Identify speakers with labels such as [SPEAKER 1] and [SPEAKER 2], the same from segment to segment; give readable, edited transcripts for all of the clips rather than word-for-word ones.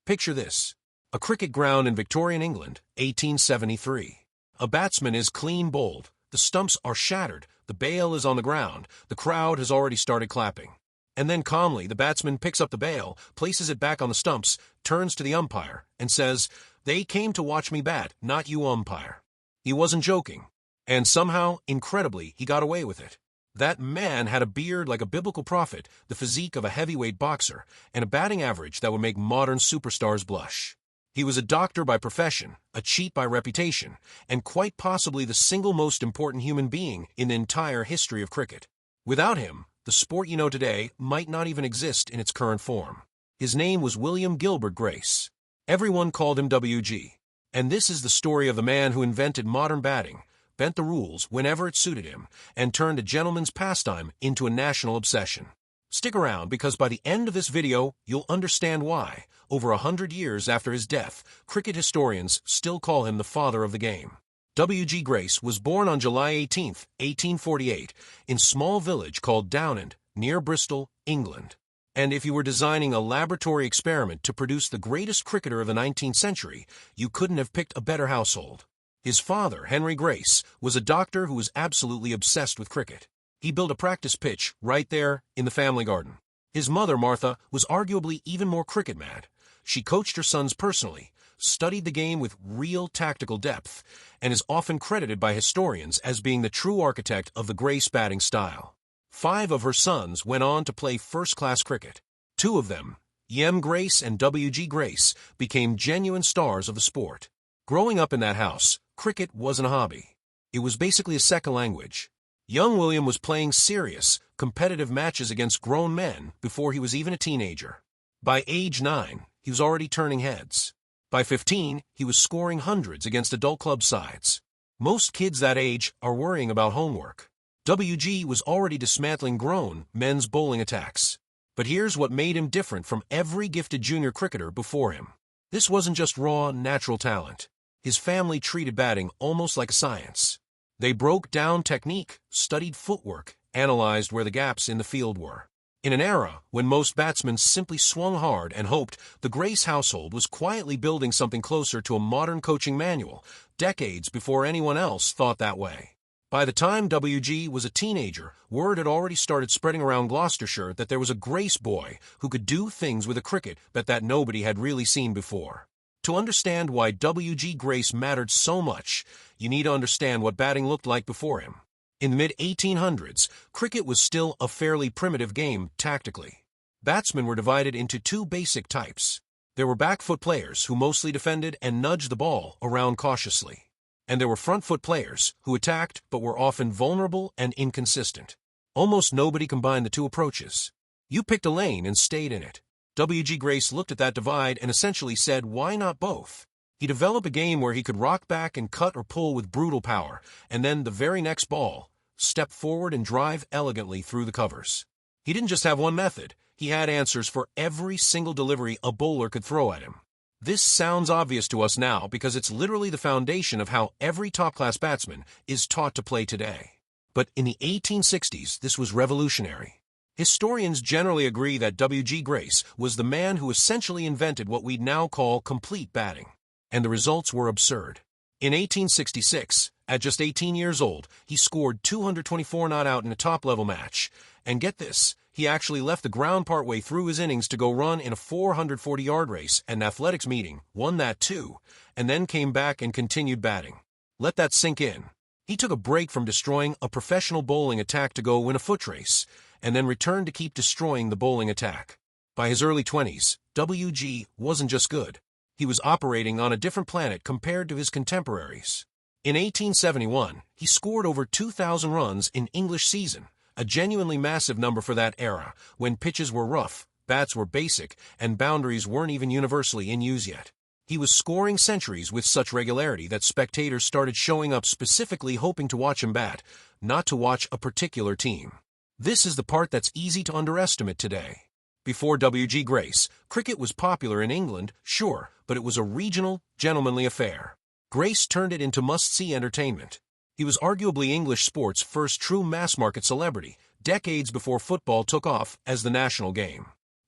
[SPEAKER 1] Picture this. A cricket ground in Victorian England, 1873. A batsman is clean bowled, the stumps are shattered, the bail is on the ground, the crowd has already started clapping. And then calmly, the batsman picks up the bail, places it back on the stumps, turns to the umpire, and says, "They came to watch me bat, not you umpire." He wasn't joking. And somehow, incredibly, he got away with it. That man had a beard like a biblical prophet, the physique of a heavyweight boxer, and a batting average that would make modern superstars blush. He was a doctor by profession, a cheat by reputation, and quite possibly the single most important human being in the entire history of cricket. Without him, the sport you know today might not even exist in its current form. His name was William Gilbert Grace. Everyone called him WG. And this is the story of the man who invented modern batting, bent the rules whenever it suited him, and turned a gentleman's pastime into a national obsession. Stick around because by the end of this video, you'll understand why, over 100 years after his death, cricket historians still call him the father of the game. W.G. Grace was born on July 18, 1848, in a small village called Downend, near Bristol, England. And if you were designing a laboratory experiment to produce the greatest cricketer of the 19th century, you couldn't have picked a better household. His father, Henry Grace, was a doctor who was absolutely obsessed with cricket. He built a practice pitch right there in the family garden. His mother, Martha, was arguably even more cricket mad. She coached her sons personally, studied the game with real tactical depth, and is often credited by historians as being the true architect of the Grace batting style. 5 of her sons went on to play first-class cricket. 2 of them, William Grace and W.G. Grace, became genuine stars of the sport. Growing up in that house, cricket wasn't a hobby. It was basically a second language. Young William was playing serious, competitive matches against grown men before he was even a teenager. By age 9, he was already turning heads. By 15, he was scoring hundreds against adult club sides. Most kids that age are worrying about homework. WG was already dismantling grown men's bowling attacks. But here's what made him different from every gifted junior cricketer before him. This wasn't just raw, natural talent. His family treated batting almost like a science. They broke down technique, studied footwork, analyzed where the gaps in the field were. In an era when most batsmen simply swung hard and hoped, the Grace household was quietly building something closer to a modern coaching manual, decades before anyone else thought that way. By the time WG was a teenager, word had already started spreading around Gloucestershire that there was a Grace boy who could do things with a cricket that nobody had really seen before. To understand why W.G. Grace mattered so much, you need to understand what batting looked like before him. In the mid-1800s, cricket was still a fairly primitive game tactically. Batsmen were divided into 2 basic types. There were back-foot players who mostly defended and nudged the ball around cautiously. And there were front-foot players who attacked but were often vulnerable and inconsistent. Almost nobody combined the 2 approaches. You picked a lane and stayed in it. W.G. Grace looked at that divide and essentially said, why not both? He developed a game where he could rock back and cut or pull with brutal power, and then the very next ball, step forward and drive elegantly through the covers. He didn't just have one method, he had answers for every single delivery a bowler could throw at him. This sounds obvious to us now because it's literally the foundation of how every top-class batsman is taught to play today. But in the 1860s, this was revolutionary. Historians generally agree that W.G. Grace was the man who essentially invented what we'd now call complete batting. And the results were absurd. In 1866, at just 18 years old, he scored 224 not out in a top-level match. And get this, he actually left the ground partway through his innings to go run in a 440-yard race at an athletics meeting, won that too, and then came back and continued batting. Let that sink in. He took a break from destroying a professional bowling attack to go win a foot race, and then returned to keep destroying the bowling attack. By his early 20s, W.G. wasn't just good. He was operating on a different planet compared to his contemporaries. In 1871, he scored over 2,000 runs in English season, a genuinely massive number for that era, when pitches were rough, bats were basic, and boundaries weren't even universally in use yet. He was scoring centuries with such regularity that spectators started showing up specifically hoping to watch him bat, not to watch a particular team. This is the part that's easy to underestimate today. Before W.G. Grace, cricket was popular in England, sure, but it was a regional, gentlemanly affair. Grace turned it into must-see entertainment. He was arguably English sport's first true mass-market celebrity, decades before football took off as the national game.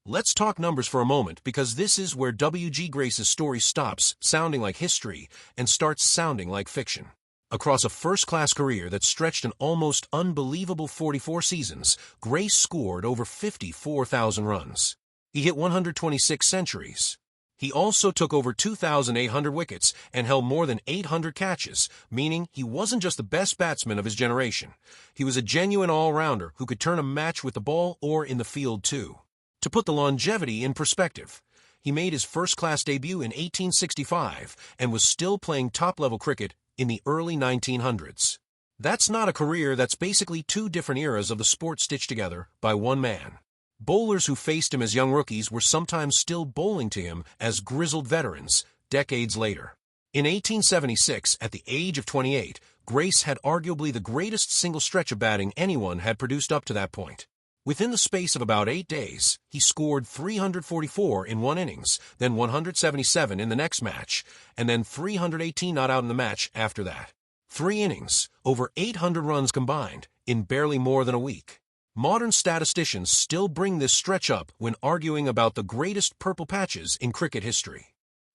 [SPEAKER 1] Let's talk numbers for a moment because this is where W.G. Grace's story stops sounding like history and starts sounding like fiction. Across a first-class career that stretched an almost unbelievable 44 seasons, Grace scored over 54,000 runs. He hit 126 centuries. He also took over 2,800 wickets and held more than 800 catches, meaning he wasn't just the best batsman of his generation. He was a genuine all-rounder who could turn a match with the ball or in the field too. To put the longevity in perspective, he made his first-class debut in 1865 and was still playing top-level cricket in the early 1900s. That's not a career, that's basically two different eras of the sport stitched together by one man. Bowlers who faced him as young rookies were sometimes still bowling to him as grizzled veterans decades later. In 1876, at the age of 28, Grace had arguably the greatest single stretch of batting anyone had produced up to that point. Within the space of about 8 days, he scored 344 in one innings, then 177 in the next match, and then 318 not out in the match after that. 3 innings, over 800 runs combined, in barely more than a week. Modern statisticians still bring this stretch up when arguing about the greatest purple patches in cricket history.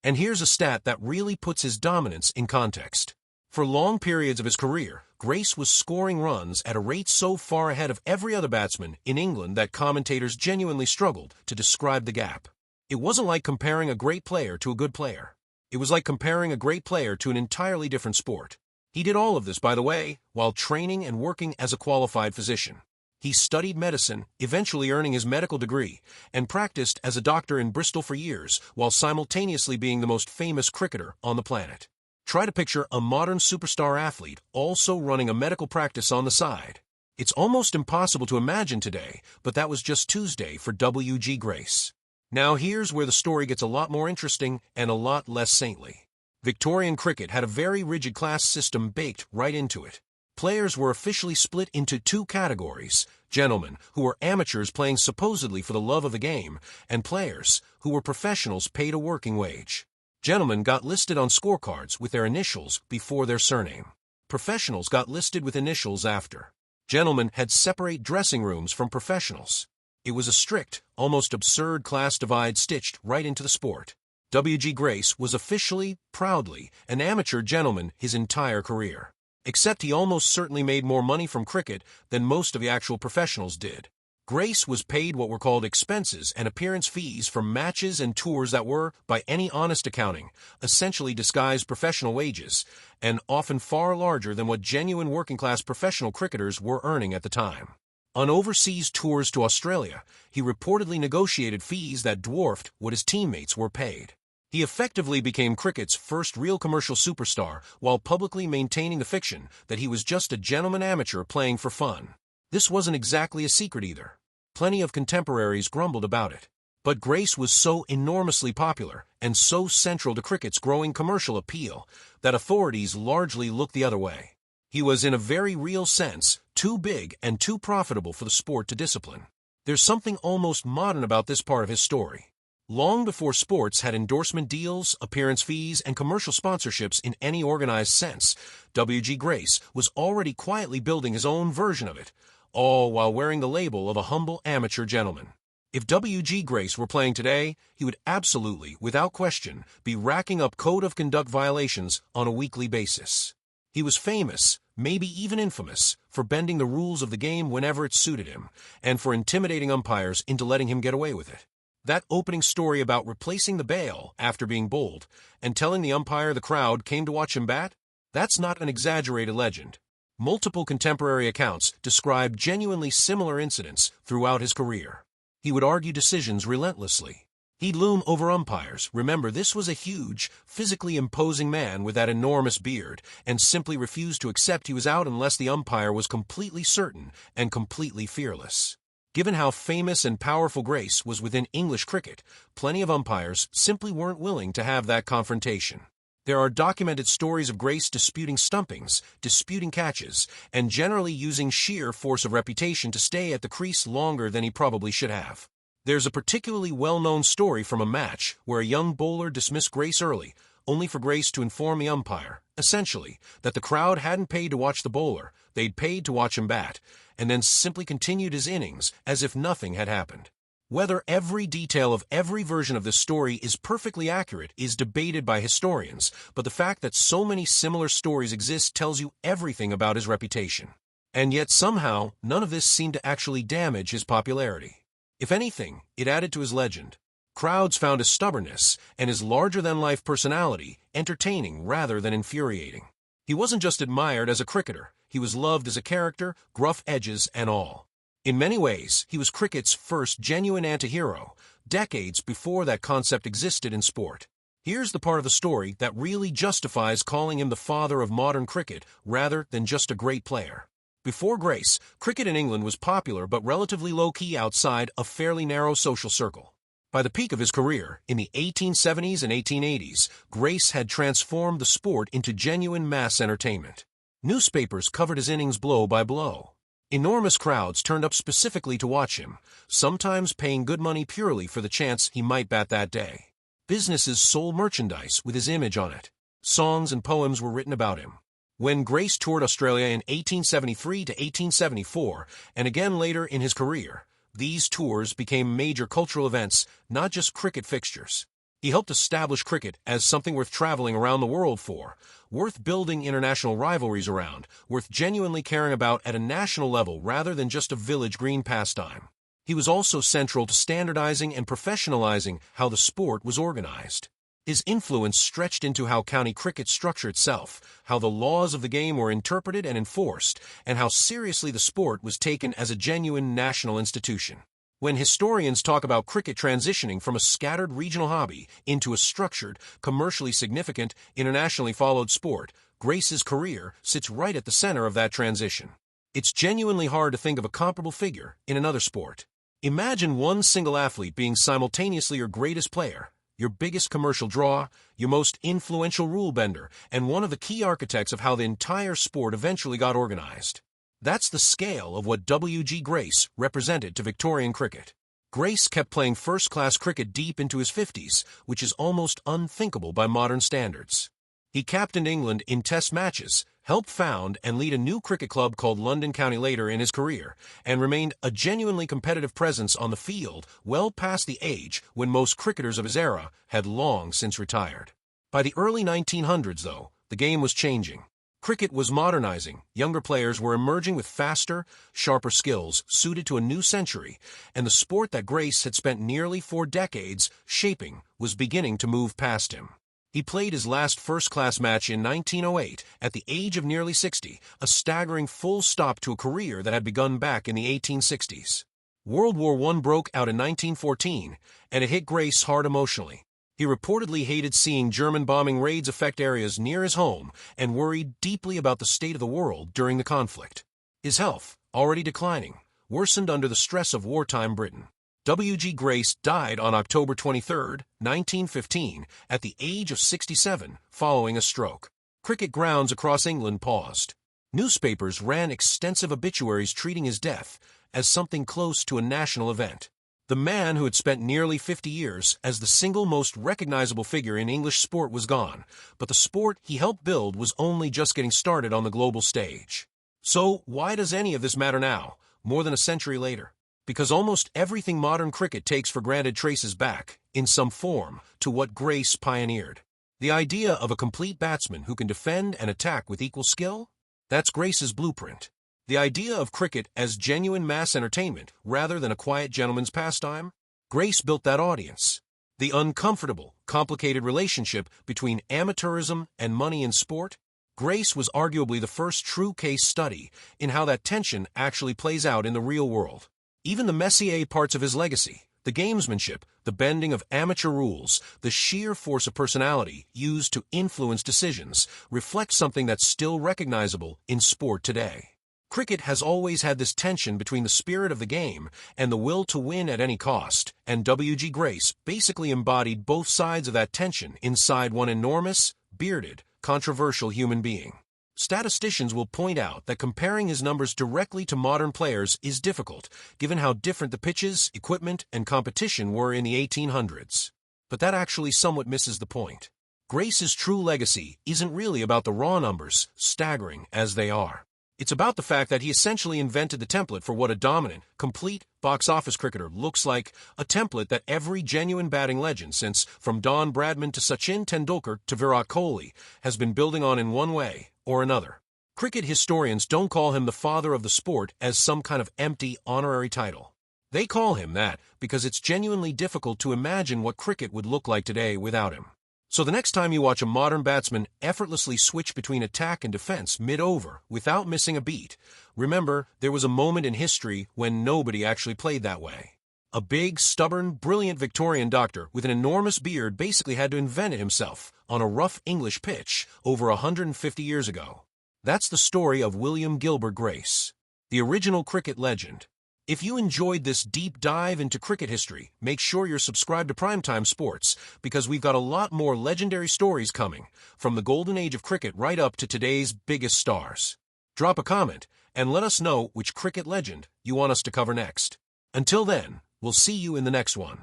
[SPEAKER 1] And here's a stat that really puts his dominance in context. For long periods of his career, Grace was scoring runs at a rate so far ahead of every other batsman in England that commentators genuinely struggled to describe the gap. It wasn't like comparing a great player to a good player. It was like comparing a great player to an entirely different sport. He did all of this, by the way, while training and working as a qualified physician. He studied medicine, eventually earning his medical degree, and practiced as a doctor in Bristol for years, while simultaneously being the most famous cricketer on the planet. Try to picture a modern superstar athlete also running a medical practice on the side. It's almost impossible to imagine today, but that was just Tuesday for W.G. Grace. Now here's where the story gets a lot more interesting and a lot less saintly. Victorian cricket had a very rigid class system baked right into it. Players were officially split into 2 categories: gentlemen, who were amateurs playing supposedly for the love of the game, and players, who were professionals paid a working wage. Gentlemen got listed on scorecards with their initials before their surname. Professionals got listed with initials after. Gentlemen had separate dressing rooms from professionals. It was a strict, almost absurd class divide stitched right into the sport. W.G. Grace was officially, proudly, an amateur gentleman his entire career. Except he almost certainly made more money from cricket than most of the actual professionals did. Grace was paid what were called expenses and appearance fees for matches and tours that were, by any honest accounting, essentially disguised professional wages, and often far larger than what genuine working-class professional cricketers were earning at the time. On overseas tours to Australia, he reportedly negotiated fees that dwarfed what his teammates were paid. He effectively became cricket's first real commercial superstar while publicly maintaining the fiction that he was just a gentleman amateur playing for fun. This wasn't exactly a secret either. Plenty of contemporaries grumbled about it. But Grace was so enormously popular and so central to cricket's growing commercial appeal that authorities largely looked the other way. He was, in a very real sense, too big and too profitable for the sport to discipline. There's something almost modern about this part of his story. Long before sports had endorsement deals, appearance fees, and commercial sponsorships in any organized sense, W.G. Grace was already quietly building his own version of it, all while wearing the label of a humble amateur gentleman. If W.G. Grace were playing today, he would absolutely, without question, be racking up code of conduct violations on a weekly basis. He was famous, maybe even infamous, for bending the rules of the game whenever it suited him, and for intimidating umpires into letting him get away with it. That opening story about replacing the bail after being bowled and telling the umpire the crowd came to watch him bat, that's not an exaggerated legend. Multiple contemporary accounts describe genuinely similar incidents throughout his career. He would argue decisions relentlessly. He'd loom over umpires. Remember, this was a huge, physically imposing man with that enormous beard, and simply refused to accept he was out unless the umpire was completely certain and completely fearless. Given how famous and powerful Grace was within English cricket, plenty of umpires simply weren't willing to have that confrontation. There are documented stories of Grace disputing stumpings, disputing catches, and generally using sheer force of reputation to stay at the crease longer than he probably should have. There's a particularly well-known story from a match where a young bowler dismissed Grace early, only for Grace to inform the umpire, essentially, that the crowd hadn't paid to watch the bowler, they'd paid to watch him bat, and then simply continued his innings as if nothing had happened. Whether every detail of every version of this story is perfectly accurate is debated by historians, but the fact that so many similar stories exist tells you everything about his reputation. And yet somehow, none of this seemed to actually damage his popularity. If anything, it added to his legend. Crowds found his stubbornness and his larger-than-life personality entertaining rather than infuriating. He wasn't just admired as a cricketer, he was loved as a character, gruff edges and all. In many ways, he was cricket's first genuine anti-hero, decades before that concept existed in sport. Here's the part of the story that really justifies calling him the father of modern cricket rather than just a great player. Before Grace, cricket in England was popular but relatively low-key outside a fairly narrow social circle. By the peak of his career, in the 1870s and 1880s, Grace had transformed the sport into genuine mass entertainment. Newspapers covered his innings blow by blow. Enormous crowds turned up specifically to watch him, sometimes paying good money purely for the chance he might bat that day. Businesses sold merchandise with his image on it. Songs and poems were written about him. When Grace toured Australia in 1873 to 1874, and again later in his career, these tours became major cultural events, not just cricket fixtures. He helped establish cricket as something worth traveling around the world for, worth building international rivalries around, worth genuinely caring about at a national level rather than just a village green pastime. He was also central to standardizing and professionalizing how the sport was organized. His influence stretched into how county cricket structured itself, how the laws of the game were interpreted and enforced, and how seriously the sport was taken as a genuine national institution. When historians talk about cricket transitioning from a scattered regional hobby into a structured, commercially significant, internationally followed sport, Grace's career sits right at the center of that transition. It's genuinely hard to think of a comparable figure in another sport. Imagine one single athlete being simultaneously your greatest player, your biggest commercial draw, your most influential rule bender, and one of the key architects of how the entire sport eventually got organized. That's the scale of what W.G. Grace represented to Victorian cricket. Grace kept playing first-class cricket deep into his 50s, which is almost unthinkable by modern standards. He captained England in Test matches, helped found and lead a new cricket club called London County later in his career, and remained a genuinely competitive presence on the field well past the age when most cricketers of his era had long since retired. By the early 1900s, though, the game was changing. Cricket was modernizing, younger players were emerging with faster, sharper skills suited to a new century, and the sport that Grace had spent nearly 4 decades shaping was beginning to move past him. He played his last first-class match in 1908 at the age of nearly 60, a staggering full stop to a career that had begun back in the 1860s. World War I broke out in 1914, and it hit Grace hard emotionally. He reportedly hated seeing German bombing raids affect areas near his home and worried deeply about the state of the world during the conflict. His health, already declining, worsened under the stress of wartime Britain. W.G. Grace died on October 23, 1915, at the age of 67, following a stroke. Cricket grounds across England paused. Newspapers ran extensive obituaries treating his death as something close to a national event. The man who had spent nearly 50 years as the single most recognizable figure in English sport was gone, but the sport he helped build was only just getting started on the global stage. So why does any of this matter now, more than a century later? Because almost everything modern cricket takes for granted traces back, in some form, to what Grace pioneered. The idea of a complete batsman who can defend and attack with equal skill? That's Grace's blueprint. The idea of cricket as genuine mass entertainment rather than a quiet gentleman's pastime? Grace built that audience. The uncomfortable, complicated relationship between amateurism and money in sport? Grace was arguably the first true case study in how that tension actually plays out in the real world. Even the messier parts of his legacy, the gamesmanship, the bending of amateur rules, the sheer force of personality used to influence decisions, reflect something that's still recognizable in sport today. Cricket has always had this tension between the spirit of the game and the will to win at any cost, and W.G. Grace basically embodied both sides of that tension inside one enormous, bearded, controversial human being. Statisticians will point out that comparing his numbers directly to modern players is difficult, given how different the pitches, equipment, and competition were in the 1800s. But that actually somewhat misses the point. Grace's true legacy isn't really about the raw numbers, staggering as they are. It's about the fact that he essentially invented the template for what a dominant, complete box office cricketer looks like, a template that every genuine batting legend since from Don Bradman to Sachin Tendulkar to Virat Kohli has been building on in one way or another. Cricket historians don't call him the father of the sport as some kind of empty honorary title. They call him that because it's genuinely difficult to imagine what cricket would look like today without him. So the next time you watch a modern batsman effortlessly switch between attack and defense mid-over without missing a beat, remember there was a moment in history when nobody actually played that way. A big, stubborn, brilliant Victorian doctor with an enormous beard basically had to invent it himself on a rough English pitch over 150 years ago. That's the story of William Gilbert Grace, the original cricket legend. If you enjoyed this deep dive into cricket history, make sure you're subscribed to Primetime Sports because we've got a lot more legendary stories coming, from the golden age of cricket right up to today's biggest stars. Drop a comment and let us know which cricket legend you want us to cover next. Until then, we'll see you in the next one.